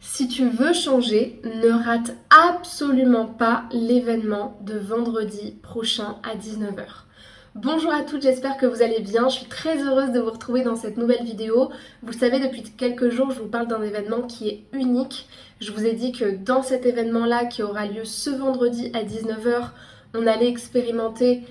Si tu veux changer, ne rate absolument pas l'événement de vendredi prochain à 19 heures. Bonjour à toutes, j'espère que vous allez bien. Je suis très heureuse de vous retrouver dans cette nouvelle vidéo. Vous le savez, depuis quelques jours, je vous parle d'un événement qui est unique. Je vous ai dit que dans cet événement-là, qui aura lieu ce vendredi à 19 heures, on allait expérimenter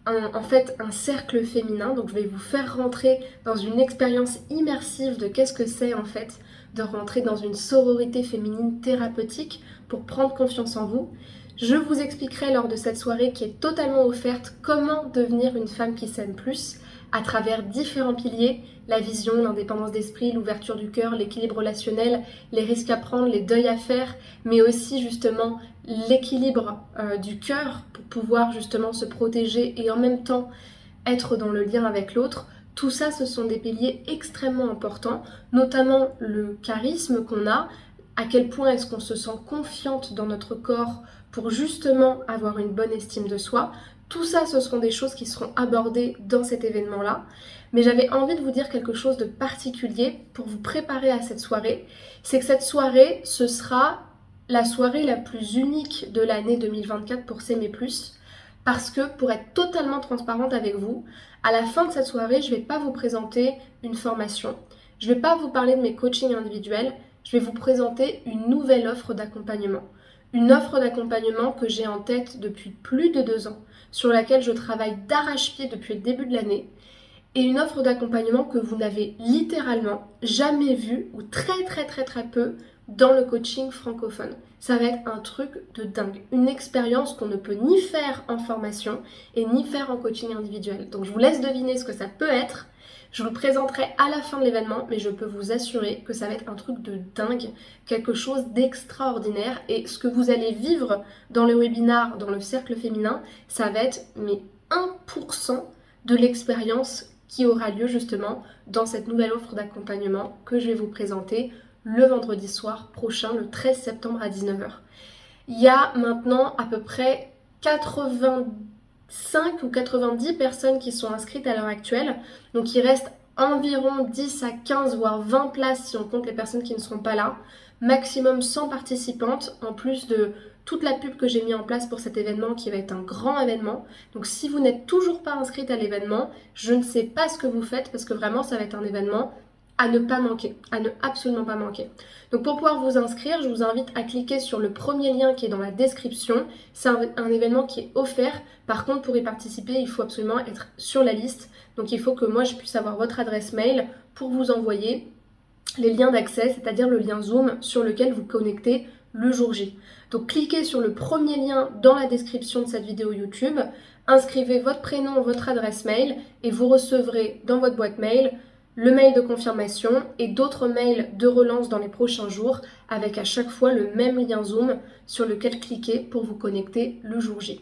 un cercle féminin. Donc je vais vous faire rentrer dans une expérience immersive de qu'est-ce que c'est en fait de rentrer dans une sororité féminine thérapeutique pour prendre confiance en vous. Je vous expliquerai lors de cette soirée qui est totalement offerte comment devenir une femme qui s'aime plus à travers différents piliers, la vision, l'indépendance d'esprit, l'ouverture du cœur, l'équilibre relationnel, les risques à prendre, les deuils à faire, mais aussi justement l'équilibre du cœur pour pouvoir justement se protéger et en même temps être dans le lien avec l'autre. Tout ça, ce sont des piliers extrêmement importants, notamment le charisme qu'on a, à quel point est-ce qu'on se sent confiante dans notre corps pour justement avoir une bonne estime de soi. Tout ça, ce seront des choses qui seront abordées dans cet événement-là. Mais j'avais envie de vous dire quelque chose de particulier pour vous préparer à cette soirée. C'est que cette soirée, ce sera la soirée la plus unique de l'année 2024 pour S'aimer plus. Parce que, pour être totalement transparente avec vous, à la fin de cette soirée, je ne vais pas vous présenter une formation. Je ne vais pas vous parler de mes coachings individuels. Je vais vous présenter une nouvelle offre d'accompagnement. Une offre d'accompagnement que j'ai en tête depuis plus de 2 ans, sur laquelle je travaille d'arrache-pied depuis le début de l'année. Et une offre d'accompagnement que vous n'avez littéralement jamais vue, ou très peu, dans le coaching francophone. Ça va être un truc de dingue, une expérience qu'on ne peut ni faire en formation et ni faire en coaching individuel. Donc je vous laisse deviner ce que ça peut être. Je vous le présenterai à la fin de l'événement, mais je peux vous assurer que ça va être un truc de dingue, quelque chose d'extraordinaire. Et ce que vous allez vivre dans le webinar, dans le cercle féminin, ça va être mais 1% de l'expérience qui aura lieu justement dans cette nouvelle offre d'accompagnement que je vais vous présenter le vendredi soir prochain, le 13 septembre à 19 heures. Il y a maintenant à peu près 85 ou 90 personnes qui sont inscrites à l'heure actuelle. Donc il reste environ 10 à 15 voire 20 places si on compte les personnes qui ne seront pas là. Maximum 100 participantes en plus de toute la pub que j'ai mis en place pour cet événement qui va être un grand événement. Donc si vous n'êtes toujours pas inscrite à l'événement, je ne sais pas ce que vous faites parce que vraiment ça va être un événement à ne pas manquer, à ne absolument pas manquer. Donc pour pouvoir vous inscrire, je vous invite à cliquer sur le premier lien qui est dans la description. C'est un événement qui est offert. Par contre, pour y participer, il faut absolument être sur la liste. Donc il faut que moi je puisse avoir votre adresse mail pour vous envoyer les liens d'accès, c'est-à-dire le lien Zoom sur lequel vous connectez le jour J. Donc cliquez sur le premier lien dans la description de cette vidéo YouTube, inscrivez votre prénom, votre adresse mail et vous recevrez dans votre boîte mail le mail de confirmation et d'autres mails de relance dans les prochains jours avec à chaque fois le même lien Zoom sur lequel cliquer pour vous connecter le jour J.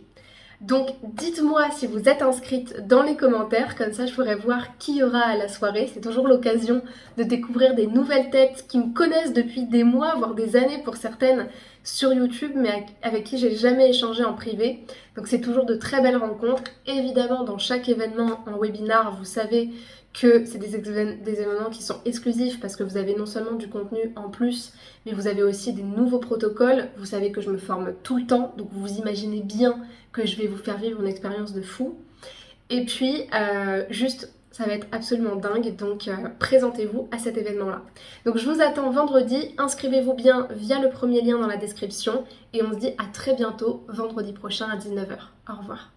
Donc dites-moi si vous êtes inscrite dans les commentaires, comme ça je pourrai voir qui y aura à la soirée. C'est toujours l'occasion de découvrir des nouvelles têtes qui me connaissent depuis des mois, voire des années pour certaines sur YouTube, mais avec qui j'ai jamais échangé en privé. Donc c'est toujours de très belles rencontres. Évidemment, dans chaque événement en webinar, vous savez que c'est des événements qui sont exclusifs parce que vous avez non seulement du contenu en plus, mais vous avez aussi des nouveaux protocoles. Vous savez que je me forme tout le temps, donc vous imaginez bien que je vais vous faire vivre une expérience de fou. Et puis, ça va être absolument dingue, donc présentez-vous à cet événement-là. Donc je vous attends vendredi, inscrivez-vous bien via le premier lien dans la description, et on se dit à très bientôt, vendredi prochain à 19 heures. Au revoir.